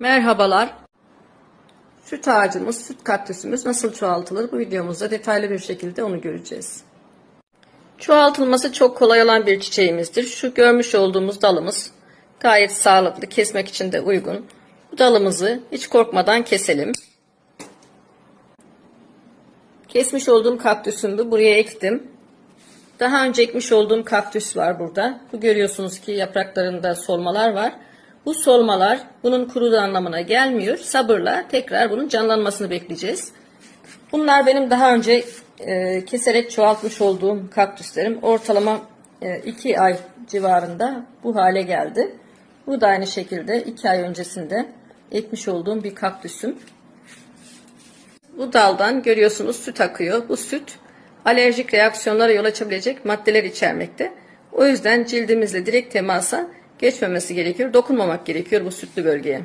Merhabalar. Süt ağacımız, süt kaktüsümüz nasıl çoğaltılır? Bu videomuzda detaylı bir şekilde onu göreceğiz. Çoğaltılması çok kolay olan bir çiçeğimizdir. Şu görmüş olduğumuz dalımız gayet sağlıklı, kesmek için de uygun. Bu dalımızı hiç korkmadan keselim. Kesmiş olduğum kaktüsümü buraya ektim. Daha önce ekmiş olduğum kaktüs var burada. Bu görüyorsunuz ki yapraklarında solmalar var. Bu solmalar bunun kuruduğu anlamına gelmiyor. Sabırla tekrar bunun canlanmasını bekleyeceğiz. Bunlar benim daha önce keserek çoğaltmış olduğum kaktüslerim. Ortalama 2 ay civarında bu hale geldi. Bu da aynı şekilde 2 ay öncesinde ekmiş olduğum bir kaktüsüm. Bu daldan görüyorsunuz süt akıyor. Bu süt alerjik reaksiyonlara yol açabilecek maddeler içermekte. O yüzden cildimizle direkt temasa geçmemesi gerekiyor. Dokunmamak gerekiyor bu sütlü bölgeye.